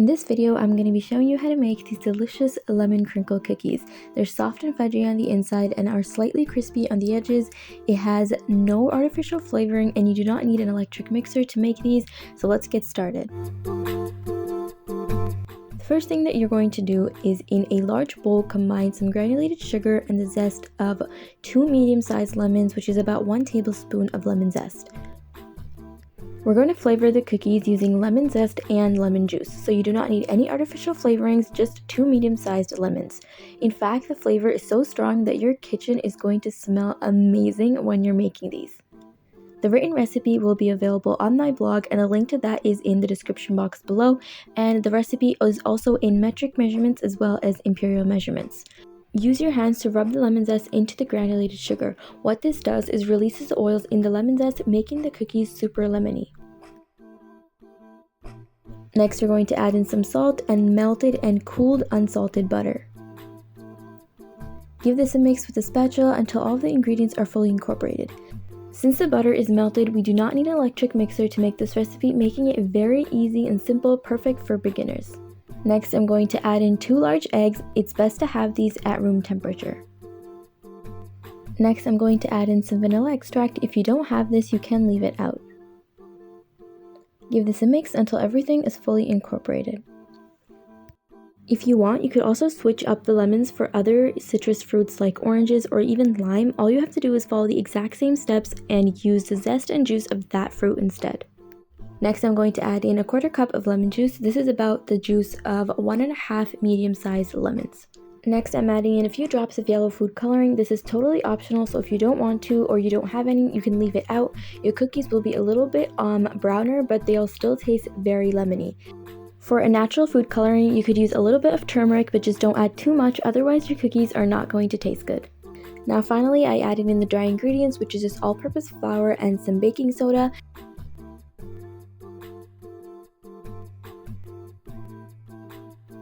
In this video, I'm going to be showing you how to make these delicious lemon crinkle cookies. They're soft and fudgy on the inside and are slightly crispy on the edges. It has no artificial flavoring and you do not need an electric mixer to make these, so let's get started. The first thing that you're going to do is in a large bowl combine some granulated sugar and the zest of 2 medium-sized lemons, which is about 1 tablespoon of lemon zest. We're going to flavor the cookies using lemon zest and lemon juice, so you do not need any artificial flavorings, just 2 medium-sized lemons. In fact, the flavor is so strong that your kitchen is going to smell amazing when you're making these. The written recipe will be available on my blog, and a link to that is in the description box below, and the recipe is also in metric measurements as well as imperial measurements. Use your hands to rub the lemon zest into the granulated sugar. What this does is releases the oils in the lemon zest, making the cookies super lemony. Next, we're going to add in some salt and melted and cooled unsalted butter. Give this a mix with a spatula until all the ingredients are fully incorporated. Since the butter is melted, we do not need an electric mixer to make this recipe, making it very easy and simple, perfect for beginners. Next, I'm going to add in 2 large eggs. It's best to have these at room temperature. Next, I'm going to add in some vanilla extract. If you don't have this, you can leave it out. Give this a mix until everything is fully incorporated. If you want, you could also switch up the lemons for other citrus fruits like oranges or even lime. All you have to do is follow the exact same steps and use the zest and juice of that fruit instead. Next, I'm going to add in a 1/4 cup of lemon juice. This is about the juice of 1.5 medium-sized lemons. Next, I'm adding in a few drops of yellow food coloring. This is totally optional, so if you don't want to or you don't have any, you can leave it out. Your cookies will be a little bit browner, but they'll still taste very lemony. For a natural food coloring, you could use a little bit of turmeric, but just don't add too much, otherwise your cookies are not going to taste good. Now finally, I added in the dry ingredients, which is just all-purpose flour and some baking soda.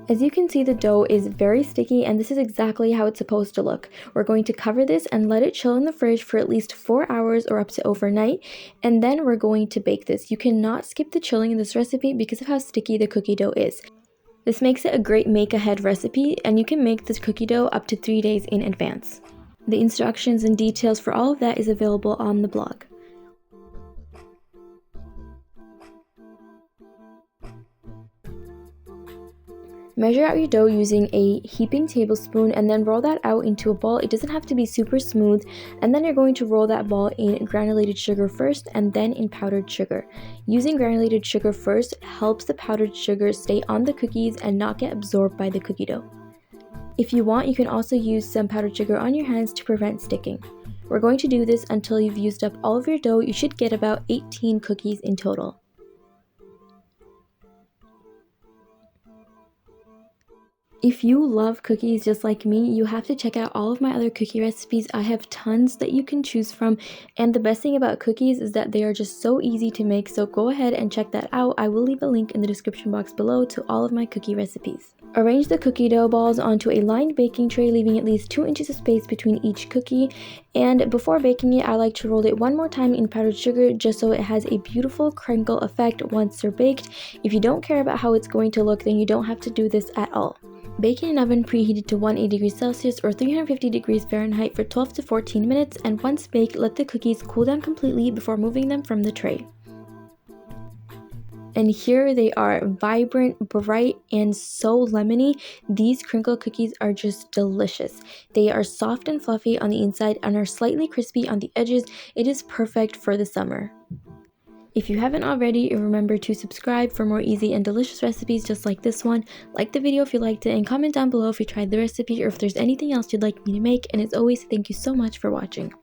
As you can see, the dough is very sticky, and this is exactly how it's supposed to look. We're going to cover this and let it chill in the fridge for at least 4 hours or up to overnight, and then we're going to bake this. You cannot skip the chilling in this recipe because of how sticky the cookie dough is. This makes it a great make-ahead recipe, and you can make this cookie dough up to 3 days in advance. The instructions and details for all of that is available on the blog. Measure out your dough using a heaping tablespoon and then roll that out into a ball. It doesn't have to be super smooth, and then you're going to roll that ball in granulated sugar first and then in powdered sugar. Using granulated sugar first helps the powdered sugar stay on the cookies and not get absorbed by the cookie dough. If you want, you can also use some powdered sugar on your hands to prevent sticking. We're going to do this until you've used up all of your dough. You should get about 18 cookies in total. If you love cookies just like me, you have to check out all of my other cookie recipes. I have tons that you can choose from, and the best thing about cookies is that they are just so easy to make, so go ahead and check that out. I will leave a link in the description box below to all of my cookie recipes. Arrange the cookie dough balls onto a lined baking tray, leaving at least 2 inches of space between each cookie, and before baking it, I like to roll it one more time in powdered sugar just so it has a beautiful crinkle effect once they're baked. If you don't care about how it's going to look, then you don't have to do this at all. Bake in an oven preheated to 180 degrees Celsius or 350 degrees Fahrenheit for 12 to 14 minutes, and once baked, let the cookies cool down completely before moving them from the tray. And here they are, vibrant, bright, and so lemony. These crinkle cookies are just delicious. They are soft and fluffy on the inside and are slightly crispy on the edges. It is perfect for the summer. If you haven't already, remember to subscribe for more easy and delicious recipes just like this one. Like the video if you liked it, and comment down below if you tried the recipe or if there's anything else you'd like me to make. And as always, thank you so much for watching.